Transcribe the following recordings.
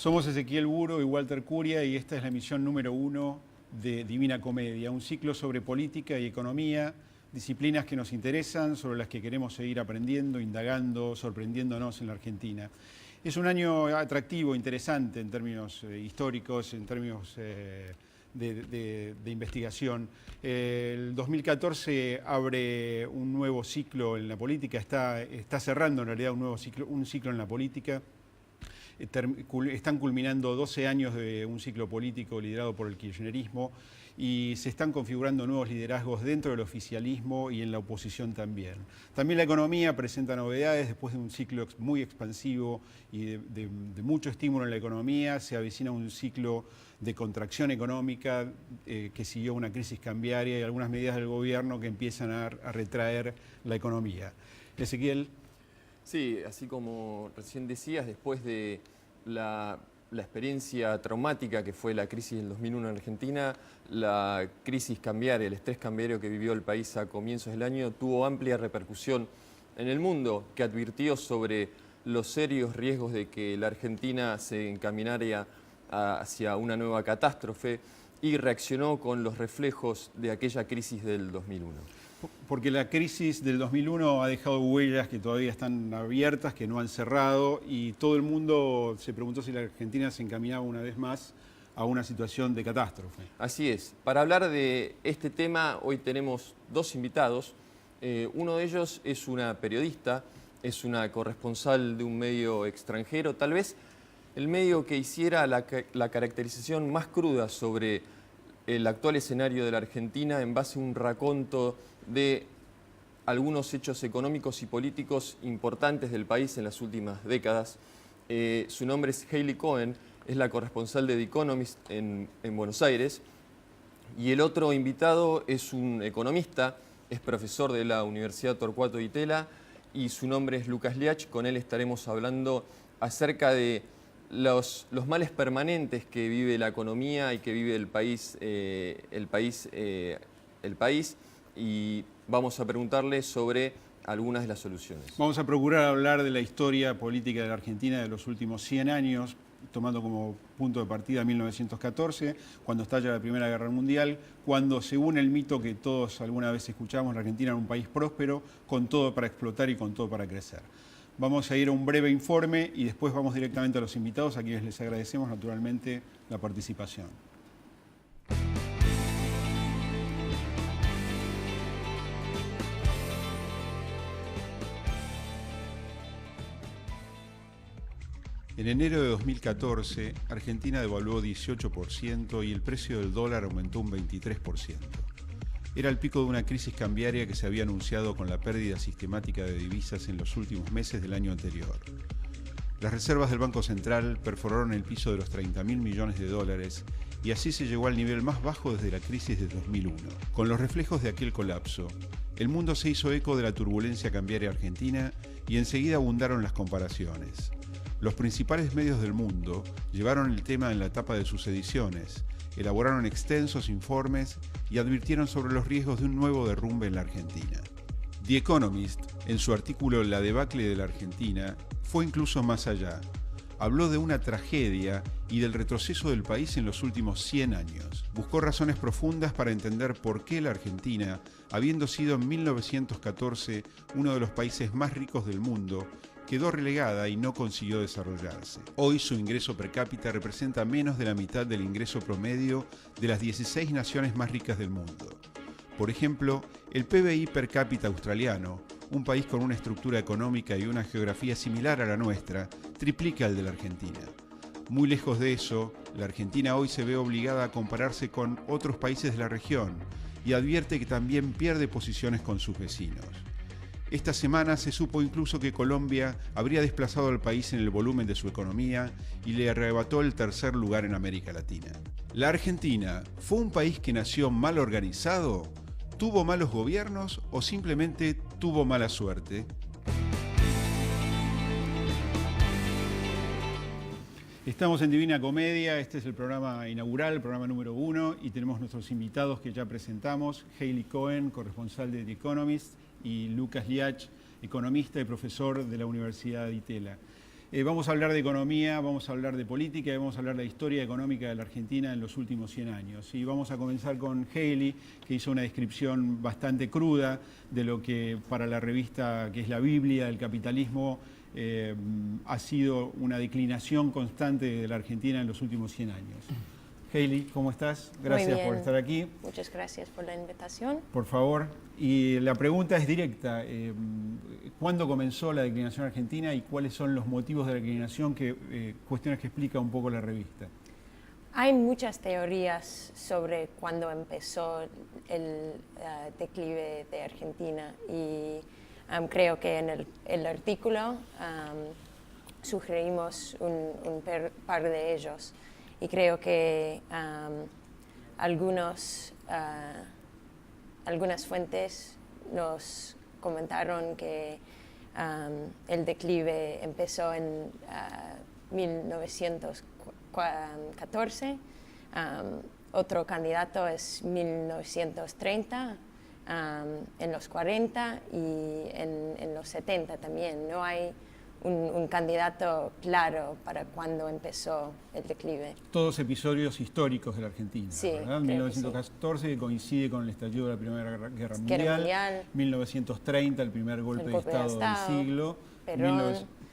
Somos Ezequiel Buro y Walter Curia y esta es la emisión número 1 de Divina Comedia, un ciclo sobre política y economía, disciplinas que nos interesan, sobre las que queremos seguir aprendiendo, indagando, sorprendiéndonos en la Argentina. Es un año atractivo, interesante en términos históricos, en términos de investigación. El 2014 abre un nuevo ciclo en la política, está cerrando en realidad un ciclo en la política. Están culminando 12 años de un ciclo político liderado por el kirchnerismo y se están configurando nuevos liderazgos dentro del oficialismo y en la oposición también. También la economía presenta novedades después de un ciclo muy expansivo y de mucho estímulo en la economía. Se avecina un ciclo de contracción económica que siguió una crisis cambiaria y algunas medidas del gobierno que empiezan a retraer la economía. Ezequiel. Sí, así como recién decías, después de la experiencia traumática que fue la crisis del 2001 en Argentina, la crisis cambiaria, el estrés cambiario que vivió el país a comienzos del año tuvo amplia repercusión en el mundo, que advirtió sobre los serios riesgos de que la Argentina se encaminara hacia una nueva catástrofe y reaccionó con los reflejos de aquella crisis del 2001. Porque la crisis del 2001 ha dejado huellas que todavía están abiertas, que no han cerrado, y todo el mundo se preguntó si la Argentina se encaminaba una vez más a una situación de catástrofe. Así es. Para hablar de este tema, hoy tenemos dos invitados. Uno de ellos es una periodista, es una corresponsal de un medio extranjero, tal vez el medio que hiciera la caracterización más cruda sobre el actual escenario de la Argentina en base a un raconto de algunos hechos económicos y políticos importantes del país en las últimas décadas. Su nombre es Hailey Cohen, es la corresponsal de The Economist en Buenos Aires. Y el otro invitado es un economista, es profesor de la Universidad Torcuato Di Tella y su nombre es Lucas Liach. Con él estaremos hablando acerca de los males permanentes que vive la economía y que vive el país, y vamos a preguntarle sobre algunas de las soluciones. Vamos a procurar hablar de la historia política de la Argentina de los últimos 100 años, tomando como punto de partida 1914, cuando estalla la Primera Guerra Mundial, cuando, según el mito que todos alguna vez escuchamos, la Argentina era un país próspero, con todo para explotar y con todo para crecer. Vamos a ir a un breve informe y después vamos directamente a los invitados, a quienes les agradecemos naturalmente la participación. En enero de 2014, Argentina devaluó 18% y el precio del dólar aumentó un 23%. Era el pico de una crisis cambiaria que se había anunciado con la pérdida sistemática de divisas en los últimos meses del año anterior. Las reservas del Banco Central perforaron el piso de los 30.000 millones de dólares y así se llegó al nivel más bajo desde la crisis de 2001. Con los reflejos de aquel colapso, el mundo se hizo eco de la turbulencia cambiaria argentina y enseguida abundaron las comparaciones. Los principales medios del mundo llevaron el tema en la tapa de sus ediciones, elaboraron extensos informes y advirtieron sobre los riesgos de un nuevo derrumbe en la Argentina. The Economist, en su artículo La debacle de la Argentina, fue incluso más allá. Habló de una tragedia y del retroceso del país en los últimos 100 años. Buscó razones profundas para entender por qué la Argentina, habiendo sido en 1914 uno de los países más ricos del mundo, quedó relegada y no consiguió desarrollarse. Hoy su ingreso per cápita representa menos de la mitad del ingreso promedio de las 16 naciones más ricas del mundo. Por ejemplo, el PBI per cápita australiano, un país con una estructura económica y una geografía similar a la nuestra, triplica el de la Argentina. Muy lejos de eso, la Argentina hoy se ve obligada a compararse con otros países de la región y advierte que también pierde posiciones con sus vecinos. Esta semana se supo incluso que Colombia habría desplazado al país en el volumen de su economía y le arrebató el tercer lugar en América Latina. ¿La Argentina fue un país que nació mal organizado? ¿Tuvo malos gobiernos o simplemente tuvo mala suerte? Estamos en Divina Comedia, este es el programa inaugural, el programa número 1, y tenemos nuestros invitados que ya presentamos: Hailey Cohen, corresponsal de The Economist, y Lucas Liach, economista y profesor de la Universidad Di Tella. Vamos a hablar de economía, vamos a hablar de política y vamos a hablar de la historia económica de la Argentina en los últimos 100 años. Y vamos a comenzar con Haley, que hizo una descripción bastante cruda de lo que para la revista, que es la Biblia del capitalismo, ha sido una declinación constante de la Argentina en los últimos 100 años. Haley, ¿cómo estás? Gracias por estar aquí. Muchas gracias por la invitación. Por favor. Y la pregunta es directa. ¿Cuándo comenzó la declinación argentina y cuáles son los motivos de la declinación? Cuestiones que explica un poco la revista. Hay muchas teorías sobre cuándo empezó el declive de Argentina y creo que en el artículo sugerimos un par de ellos. Y creo que algunas fuentes nos comentaron que el declive empezó en 1914. Otro candidato es 1930, en los 40 y en los 70 también. No hay un candidato claro para cuándo empezó el declive. Todos episodios históricos de la Argentina, sí, ¿verdad? 1914, que coincide con el estallido de la Primera Guerra Mundial. 1930, el primer golpe de Estado del siglo.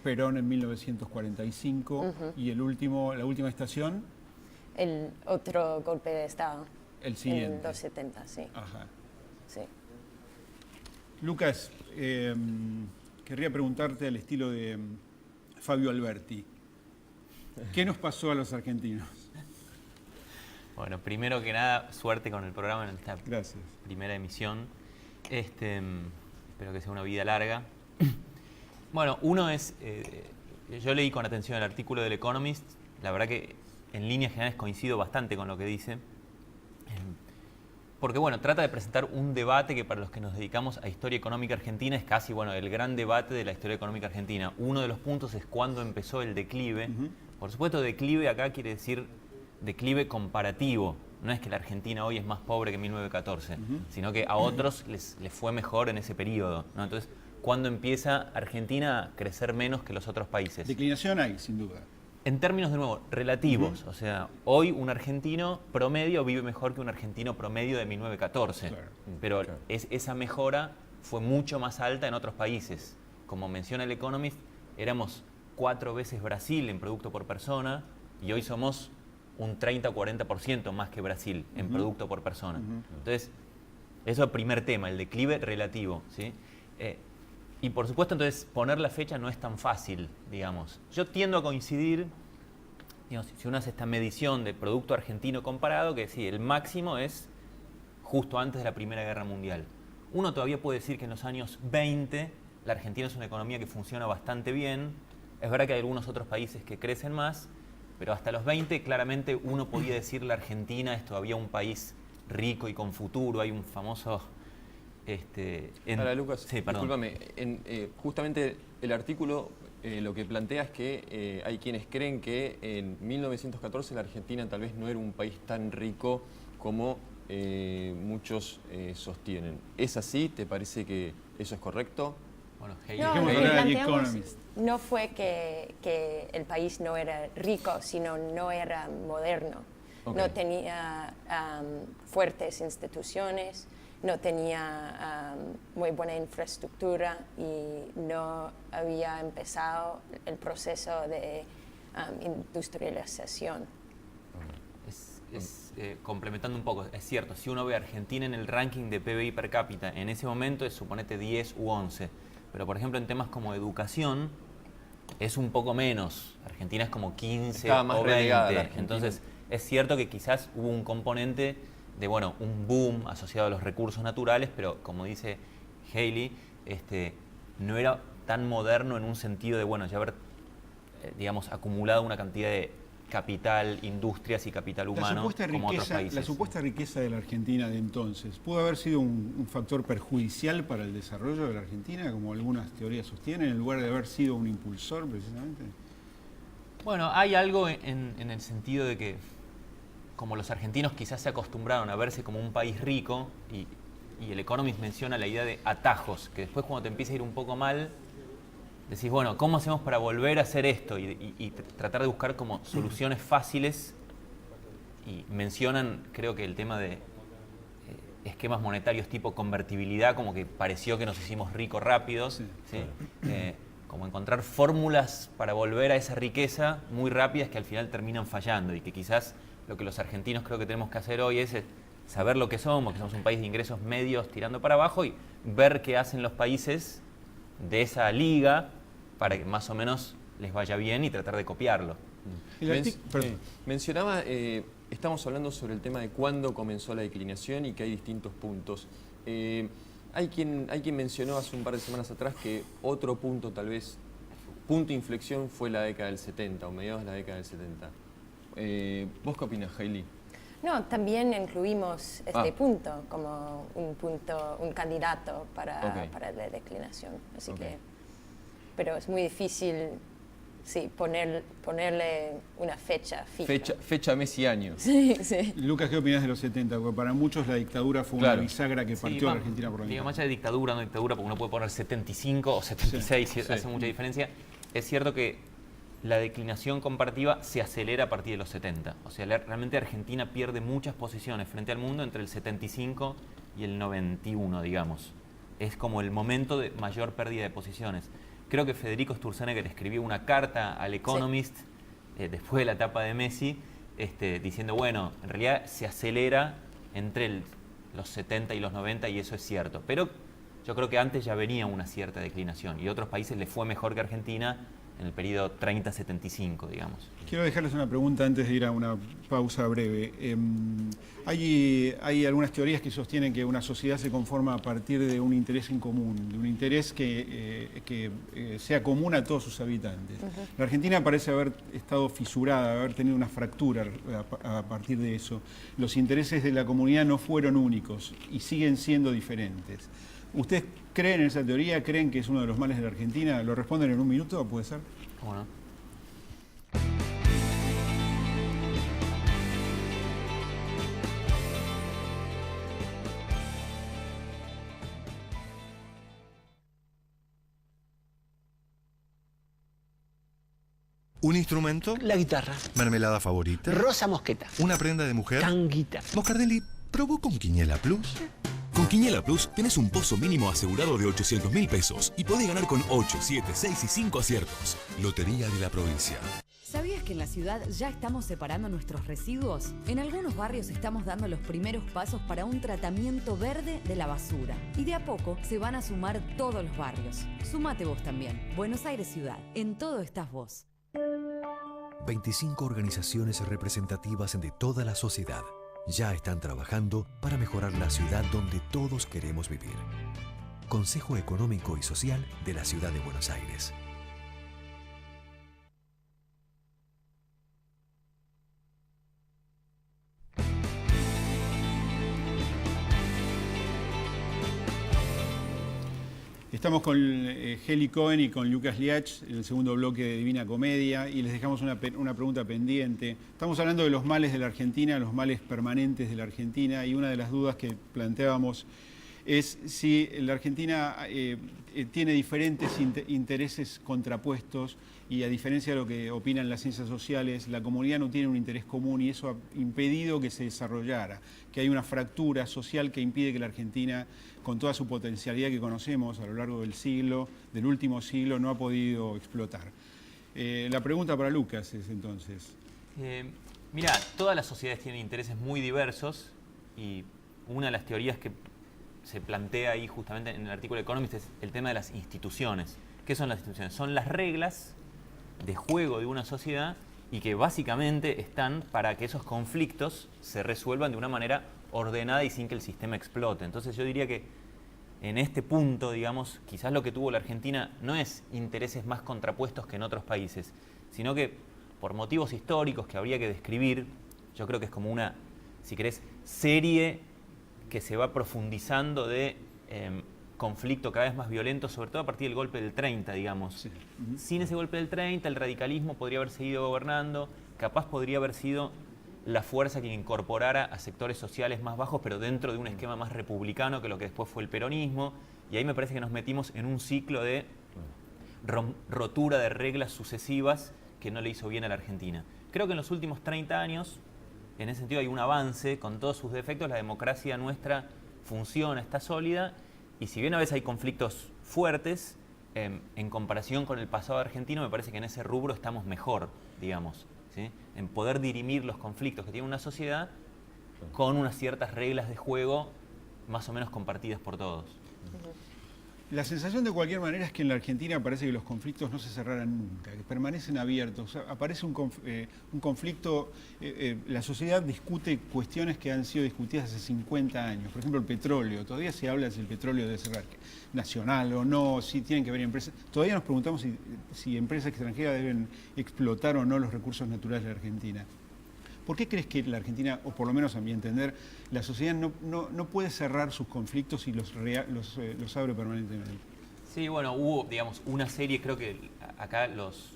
Perón en 1945. Y la última estación. El otro golpe de Estado. El siguiente. En los 70, sí. Ajá. Sí. Lucas, querría preguntarte al estilo de Fabio Alberti. ¿Qué nos pasó a los argentinos? Bueno, primero que nada, suerte con el programa en esta Gracias. primera emisión. Espero que sea una vida larga. Bueno, uno es, yo leí con atención el artículo del Economist. La verdad que en líneas generales coincido bastante con lo que dice. Porque bueno, trata de presentar un debate que para los que nos dedicamos a historia económica argentina es casi el gran debate de la historia económica argentina. Uno de los puntos es cuándo empezó el declive. Por supuesto, declive acá quiere decir declive comparativo. No es que la Argentina hoy es más pobre que en 1914, sino que a otros les fue mejor en ese periodo, ¿no? Entonces, ¿cuándo empieza Argentina a crecer menos que los otros países? Declinación hay, sin duda. En términos, de nuevo, relativos. O sea, hoy un argentino promedio vive mejor que un argentino promedio de 1914. Claro. Pero esa mejora fue mucho más alta en otros países. Como menciona el Economist, éramos 4 veces Brasil en producto por persona y hoy somos un 30 o 40% más que Brasil en producto por persona. Entonces, eso es el primer tema, el declive relativo, ¿sí? Y por supuesto, entonces, poner la fecha no es tan fácil, digamos. Yo tiendo a coincidir, digamos, si uno hace esta medición de producto argentino comparado, que sí, el máximo es justo antes de la Primera Guerra Mundial. Uno todavía puede decir que en los años 20 la Argentina es una economía que funciona bastante bien. Es verdad que hay algunos otros países que crecen más, pero hasta los 20 claramente uno podía decir la Argentina es todavía un país rico y con futuro. Hay un famoso... Ahora, Lucas, sí, discúlpame, justamente el artículo lo que plantea es que hay quienes creen que en 1914 la Argentina tal vez no era un país tan rico como muchos sostienen. ¿Es así? ¿Te parece que eso es correcto? Bueno, No, lo que planteamos no fue que el país no era rico, sino no era moderno. Okay. No tenía fuertes instituciones, no tenía muy buena infraestructura y no había empezado el proceso de industrialización. Complementando un poco, es cierto, si uno ve a Argentina en el ranking de PBI per cápita, en ese momento es, suponete, 10 u 11, pero por ejemplo en temas como educación es un poco menos. Argentina es como 15 o 20, entonces es cierto que quizás hubo un componente de, un boom asociado a los recursos naturales, pero como dice Haley, no era tan moderno en un sentido de, ya haber, digamos, acumulado una cantidad de capital, industrias y capital humano como otros países. La supuesta riqueza de la Argentina de entonces, ¿pudo haber sido un factor perjudicial para el desarrollo de la Argentina, como algunas teorías sostienen, en lugar de haber sido un impulsor precisamente? Bueno, hay algo en el sentido de que como los argentinos quizás se acostumbraron a verse como un país rico, y el Economist menciona la idea de atajos, que después cuando te empieza a ir un poco mal, decís, bueno, ¿cómo hacemos para volver a hacer esto? Y tratar de buscar como soluciones fáciles. Y mencionan, creo que el tema de esquemas monetarios tipo convertibilidad, como que pareció que nos hicimos ricos rápidos. Sí, ¿sí? Como encontrar fórmulas para volver a esa riqueza muy rápidas que al final terminan fallando. Y que quizás lo que los argentinos creo que tenemos que hacer hoy es saber lo que somos un país de ingresos medios tirando para abajo y ver qué hacen los países de esa liga para que más o menos les vaya bien y tratar de copiarlo. Mencionaba, estamos hablando sobre el tema de cuándo comenzó la declinación y que hay distintos puntos. Hay quien mencionó hace un par de semanas atrás que otro punto, tal vez, punto de inflexión fue la década del 70 o mediados de la década del 70. ¿Vos qué opinas, Hailey? No, también incluimos este punto como un candidato para la declinación. Así que, pero es muy difícil ponerle una fecha fija. Fecha, mes y año. Sí, sí. Lucas, ¿qué opinas de los 70? Porque para muchos la dictadura fue una bisagra que partió a la Argentina por la mitad. Más allá de dictadura, no dictadura, porque uno puede poner 75 o 76, hace mucha diferencia. Es cierto que la declinación comparativa se acelera a partir de los 70. O sea, realmente Argentina pierde muchas posiciones frente al mundo entre el 75 y el 91, digamos. Es como el momento de mayor pérdida de posiciones. Creo que Federico Sturzenegger escribió una carta al Economist después de la etapa de Messi, diciendo, bueno, en realidad se acelera entre los 70 y los 90 y eso es cierto. Pero yo creo que antes ya venía una cierta declinación y a otros países les fue mejor que Argentina en el periodo 30-75, digamos. Quiero dejarles una pregunta antes de ir a una pausa breve. Hay algunas teorías que sostienen que una sociedad se conforma a partir de un interés en común, de un interés que sea común a todos sus habitantes. La Argentina parece haber estado fisurada, haber tenido una fractura a partir de eso. Los intereses de la comunidad no fueron únicos y siguen siendo diferentes. ¿Ustedes creen en esa teoría? ¿Creen que es uno de los males de la Argentina? ¿Lo responden en un minuto? ¿Puede ser? ¿Cómo no? ¿Un instrumento? La guitarra. ¿Mermelada favorita? Rosa mosqueta. ¿Una prenda de mujer? Tanguita. Moscardelli, ¿probó con Quiniela Plus? Con Quiniela Plus tenés un pozo mínimo asegurado de 800.000 pesos y podés ganar con 8, 7, 6 y 5 aciertos. Lotería de la provincia. ¿Sabías que en la ciudad ya estamos separando nuestros residuos? En algunos barrios estamos dando los primeros pasos para un tratamiento verde de la basura. Y de a poco se van a sumar todos los barrios. Sumate vos también. Buenos Aires Ciudad. En todo estás vos. 25 organizaciones representativas de toda la sociedad ya están trabajando para mejorar la ciudad donde todos queremos vivir. Consejo Económico y Social de la Ciudad de Buenos Aires. Estamos con Heli Cohen y con Lucas Liach en el segundo bloque de Divina Comedia y les dejamos una pregunta pendiente. Estamos hablando de los males de la Argentina, los males permanentes de la Argentina, y una de las dudas que planteábamos es si la Argentina tiene diferentes intereses contrapuestos y, a diferencia de lo que opinan las ciencias sociales, la comunidad no tiene un interés común y eso ha impedido que se desarrollara, que hay una fractura social que impide que la Argentina, con toda su potencialidad que conocemos a lo largo del último siglo, no ha podido explotar. La pregunta para Lucas es entonces... Mira, todas las sociedades tienen intereses muy diversos y una de las teorías que se plantea ahí justamente en el artículo de Economist es el tema de las instituciones. ¿Qué son las instituciones? Son las reglas de juego de una sociedad y que básicamente están para que esos conflictos se resuelvan de una manera ordenada y sin que el sistema explote. Entonces yo diría que en este punto, digamos, quizás lo que tuvo la Argentina no es intereses más contrapuestos que en otros países, sino que por motivos históricos que habría que describir, yo creo que es como una, si querés, serie que se va profundizando de conflicto cada vez más violento, sobre todo a partir del golpe del 30, digamos. Sí. Sin ese golpe del 30, el radicalismo podría haber seguido gobernando, capaz podría haber sido la fuerza que incorporara a sectores sociales más bajos, pero dentro de un esquema más republicano que lo que después fue el peronismo, y ahí me parece que nos metimos en un ciclo de rotura de reglas sucesivas que no le hizo bien a la Argentina. Creo que en los últimos 30 años, en ese sentido hay un avance, con todos sus defectos, la democracia nuestra funciona, está sólida, y si bien a veces hay conflictos fuertes, en comparación con el pasado argentino, me parece que en ese rubro estamos mejor, digamos, ¿sí? En poder dirimir los conflictos que tiene una sociedad con unas ciertas reglas de juego más o menos compartidas por todos. La sensación de cualquier manera es que en la Argentina parece que los conflictos no se cerraran nunca, que permanecen abiertos. O sea, aparece un conflicto, la sociedad discute cuestiones que han sido discutidas hace 50 años. Por ejemplo, el petróleo. Todavía se habla de si el petróleo debe ser nacional o no, si tienen que haber empresas. Todavía nos preguntamos si empresas extranjeras deben explotar o no los recursos naturales de la Argentina. ¿Por qué crees que la Argentina, o por lo menos a mi entender, la sociedad no puede cerrar sus conflictos y los abre permanentemente? Sí, bueno, hubo, digamos, una serie, creo que acá los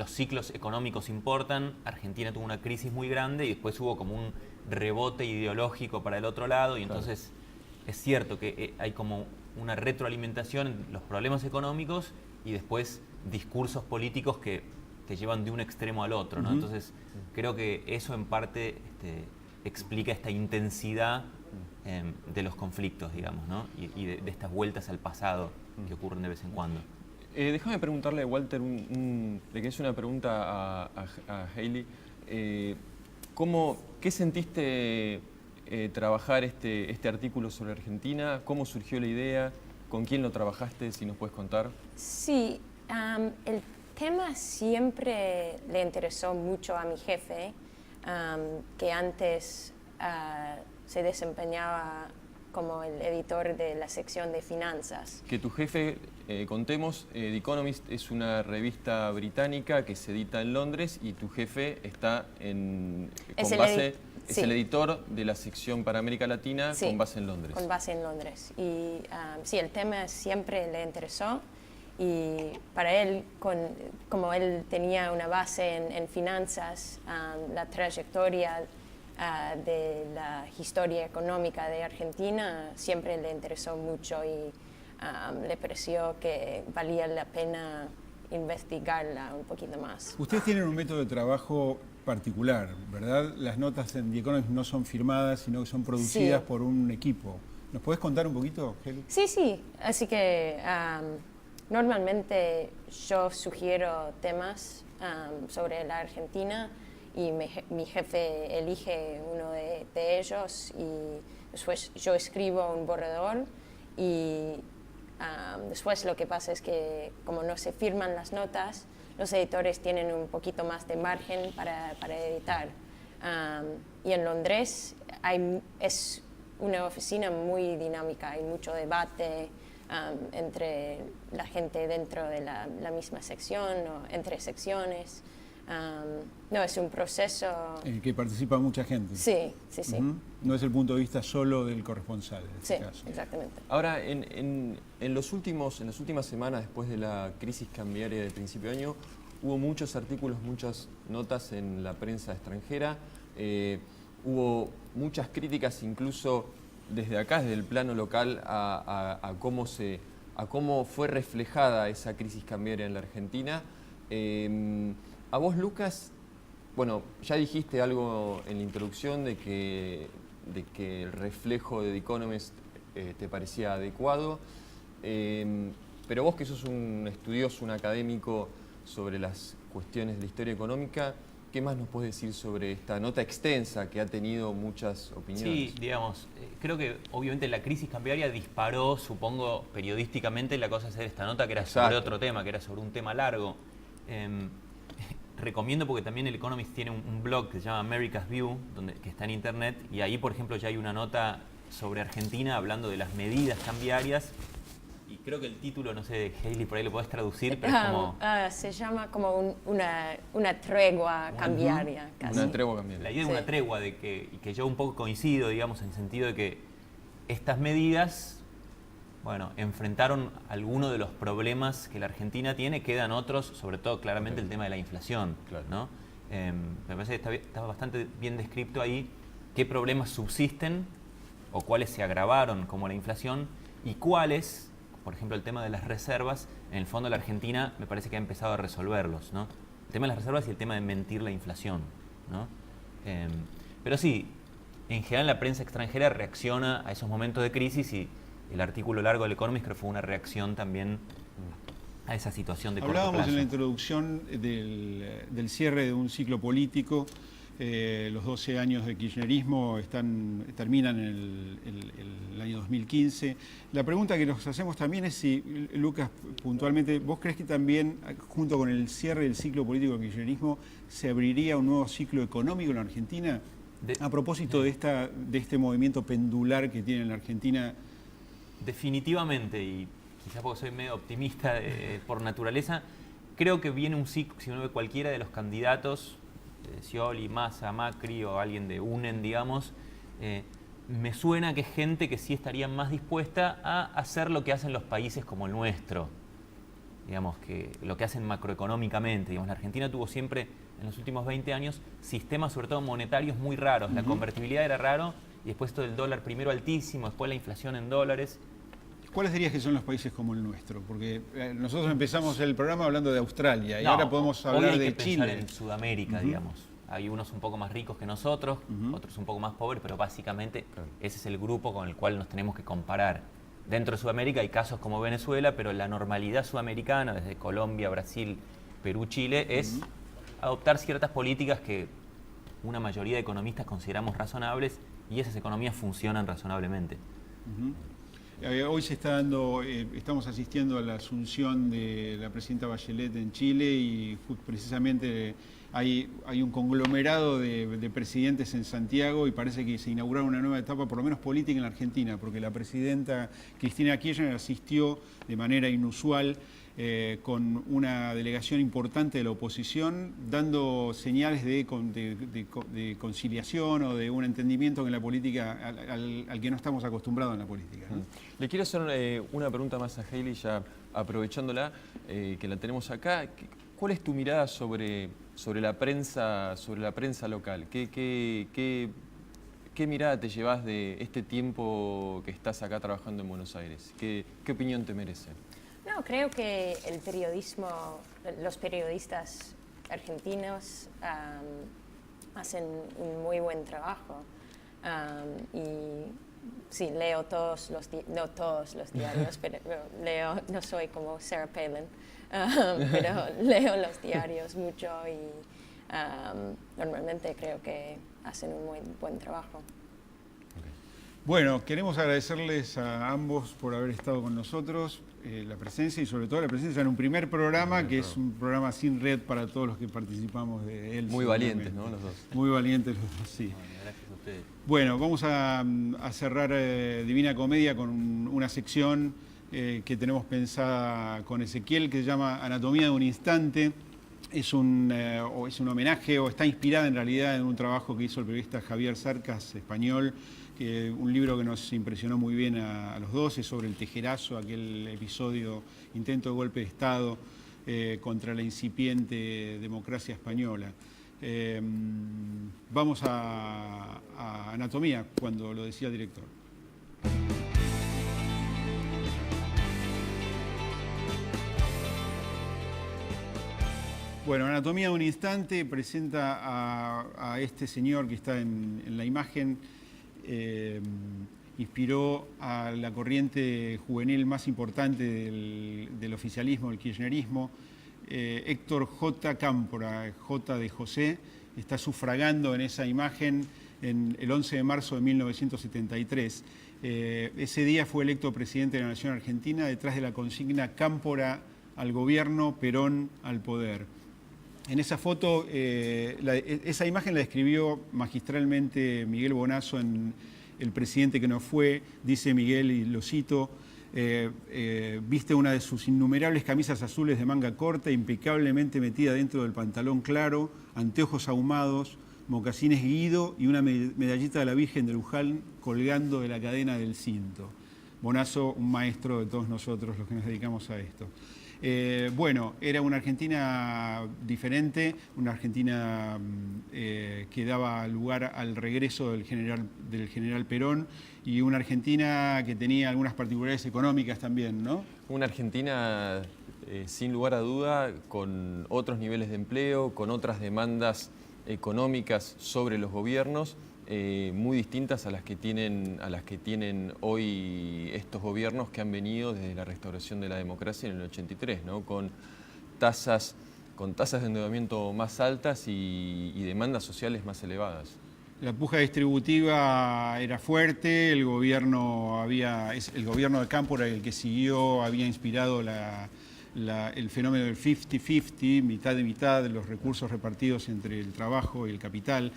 ciclos económicos importan. Argentina tuvo una crisis muy grande y después hubo como un rebote ideológico para el otro lado, y entonces es cierto que hay como una retroalimentación en los problemas económicos y después discursos políticos que llevan de un extremo al otro, ¿no? Entonces, creo que eso en parte explica esta intensidad de los conflictos, digamos, ¿no? Y de estas vueltas al pasado que ocurren de vez en cuando. Déjame preguntarle, Walter, le quería hacer una pregunta a Hailey. ¿Qué sentiste trabajar este artículo sobre Argentina? ¿Cómo surgió la idea? ¿Con quién lo trabajaste? Si nos puedes contar. Sí, el tema siempre le interesó mucho a mi jefe, que antes se desempeñaba como el editor de la sección de finanzas. Que tu jefe, contemos, The Economist es una revista británica que se edita en Londres y tu jefe está es el editor de la sección para América Latina, con base en Londres. Con base en Londres. Y sí, el tema siempre le interesó. Y para él, como él tenía una base en finanzas, la trayectoria de la historia económica de Argentina siempre le interesó mucho y le pareció que valía la pena investigarla un poquito más. Ustedes tienen un método de trabajo particular, ¿verdad? Las notas en The Economist no son firmadas, sino que son producidas por un equipo. ¿Nos podés contar un poquito, Heli? Sí. Así que normalmente yo sugiero temas sobre la Argentina y mi jefe elige uno de ellos y después yo escribo un borrador y después lo que pasa es que como no se firman las notas, los editores tienen un poquito más de margen para editar. Y en Londres es una oficina muy dinámica, hay mucho debate entre la gente dentro de la misma sección o entre secciones. No, es un proceso... En el que participa mucha gente. Sí. No es el punto de vista solo del corresponsal, en este caso. Exactamente. Ahora, en las últimas semanas, después de la crisis cambiaria del principio de año, hubo muchos artículos, muchas notas en la prensa extranjera. Hubo muchas críticas, incluso desde acá, desde el plano local, a cómo fue reflejada esa crisis cambiaria en la Argentina. A vos, Lucas, bueno, ya dijiste algo en la introducción de que el reflejo de The Economist te parecía adecuado, pero vos que sos un estudioso, un académico sobre las cuestiones de la historia económica, ¿qué más nos puedes decir sobre esta nota extensa que ha tenido muchas opiniones? Sí, digamos, creo que obviamente la crisis cambiaria disparó, supongo, periodísticamente la cosa de hacer esta nota que era sobre otro tema, que era sobre un tema largo. Recomiendo porque también el Economist tiene un blog que se llama America's View, que está en internet, y ahí, por ejemplo, ya hay una nota sobre Argentina hablando de las medidas cambiarias. Y creo que el título, no sé, Hailey, por ahí lo podés traducir, pero es como... se llama como una tregua cambiaria, casi. Una tregua cambiaria. La idea de una tregua, y que yo un poco coincido, digamos, en el sentido de que estas medidas, bueno, enfrentaron algunos de los problemas que la Argentina tiene, quedan otros, sobre todo claramente el tema de la inflación, ¿no? Me parece que está bastante bien descrito ahí qué problemas subsisten o cuáles se agravaron, como la inflación, y cuáles, por ejemplo, el tema de las reservas, en el fondo la Argentina me parece que ha empezado a resolverlos, ¿no? El tema de las reservas y el tema de mentir la inflación, ¿no? Pero sí, en general la prensa extranjera reacciona a esos momentos de crisis y el artículo largo del Economist creo que fue una reacción también a esa situación de corto plazo. Hablábamos en la introducción del cierre de un ciclo político. Los 12 años de kirchnerismo terminan en el año 2015. La pregunta que nos hacemos también es si, Lucas, puntualmente, ¿vos crees que también, junto con el cierre del ciclo político del kirchnerismo, se abriría un nuevo ciclo económico en la Argentina? A propósito de este movimiento pendular que tiene en la Argentina. Definitivamente, y quizás porque soy medio optimista por naturaleza, creo que viene un ciclo, si uno ve cualquiera de los candidatos, Scioli, Massa, Macri o alguien de UNEN, digamos, me suena que es gente que sí estaría más dispuesta a hacer lo que hacen los países como el nuestro, digamos, que lo que hacen macroeconómicamente. Digamos, la Argentina tuvo siempre, en los últimos 20 años, sistemas sobre todo monetarios muy raros. La convertibilidad era raro y después esto del dólar primero altísimo, después la inflación en dólares. ¿Cuáles dirías que son los países como el nuestro? Porque nosotros empezamos el programa hablando de Australia y ahora podemos hablar de Chile. Pensar en Sudamérica, digamos. Hay unos un poco más ricos que nosotros, otros un poco más pobres, pero básicamente ese es el grupo con el cual nos tenemos que comparar. Dentro de Sudamérica hay casos como Venezuela, pero la normalidad sudamericana, desde Colombia, Brasil, Perú, Chile, es adoptar ciertas políticas que una mayoría de economistas consideramos razonables y esas economías funcionan razonablemente. Hoy se está dando, estamos asistiendo a la asunción de la presidenta Bachelet en Chile y precisamente hay un conglomerado de presidentes en Santiago y parece que se inaugura una nueva etapa, por lo menos política, en la Argentina, porque la presidenta Cristina Kirchner asistió de manera inusual con una delegación importante de la oposición, dando señales de conciliación o de un entendimiento en la política al que no estamos acostumbrados en la política, ¿no? Le quiero hacer una pregunta más a Hailey, ya aprovechándola, que la tenemos acá. ¿Cuál es tu mirada sobre la prensa local? ¿Qué mirada te llevas de este tiempo que estás acá trabajando en Buenos Aires? ¿Qué opinión te merece? No, creo que el periodismo, los periodistas argentinos hacen un muy buen trabajo. Y sí, leo no todos los diarios, pero leo, no soy como Sarah Palin, pero leo los diarios mucho y normalmente creo que hacen un muy buen trabajo. Bueno, queremos agradecerles a ambos por haber estado con nosotros, la presencia y sobre todo la presencia en un primer programa, que es un programa sin red para todos los que participamos de él. Muy valientes, ¿no? Los dos. Muy valientes los dos, sí. Gracias a ustedes. Bueno, vamos a cerrar Divina Comedia con una sección que tenemos pensada con Ezequiel, que se llama Anatomía de un Instante. Es un homenaje, o está inspirada en realidad en un trabajo que hizo el periodista Javier Cercas, español, un libro que nos impresionó muy bien a los dos, es sobre el Tejerazo, aquel episodio, intento de golpe de Estado contra la incipiente democracia española. Vamos a Anatomía, cuando lo decía el director. Bueno, Anatomía de un Instante presenta a este señor que está en la imagen. Inspiró a la corriente juvenil más importante del oficialismo, del kirchnerismo. Héctor J. Cámpora, J. de José, está sufragando en esa imagen el 11 de marzo de 1973. Ese día fue electo presidente de la Nación Argentina detrás de la consigna Cámpora al gobierno, Perón al poder. En esa foto, esa imagen la describió magistralmente Miguel Bonazo en El presidente que no fue. Dice Miguel, y lo cito, viste una de sus innumerables camisas azules de manga corta, impecablemente metida dentro del pantalón claro, anteojos ahumados, mocasines Guido y una medallita de la Virgen de Luján colgando de la cadena del cinto. Bonazo, un maestro de todos nosotros los que nos dedicamos a esto. Bueno, era una Argentina diferente, una Argentina que daba lugar al regreso del general Perón, y una Argentina que tenía algunas particularidades económicas también, ¿no? Una Argentina, sin lugar a duda, con otros niveles de empleo, con otras demandas económicas sobre los gobiernos, muy distintas a las que tienen hoy estos gobiernos que han venido desde la restauración de la democracia en el 83, ¿no? Con tasas de endeudamiento más altas y demandas sociales más elevadas. La puja distributiva era fuerte, el gobierno de Cámpora, el que siguió, había inspirado el fenómeno del 50-50, mitad de mitad, de los recursos repartidos entre el trabajo y el capital.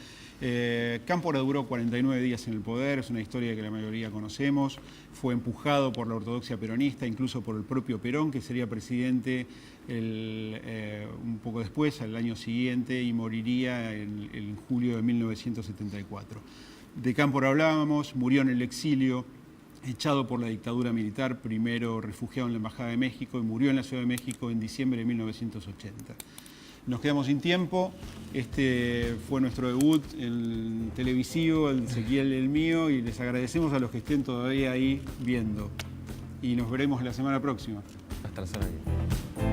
Cámpora duró 49 días en el poder, es una historia que la mayoría conocemos. Fue empujado por la ortodoxia peronista, incluso por el propio Perón, que sería presidente un poco después, al año siguiente, y moriría en julio de 1974. De Cámpora hablábamos, murió en el exilio, echado por la dictadura militar, primero refugiado en la Embajada de México, y murió en la Ciudad de México en diciembre de 1980. Nos quedamos sin tiempo. Este fue nuestro debut en televisivo, el Ezequiel y el mío, y les agradecemos a los que estén todavía ahí viendo. Y nos veremos la semana próxima. Hasta la semana que viene.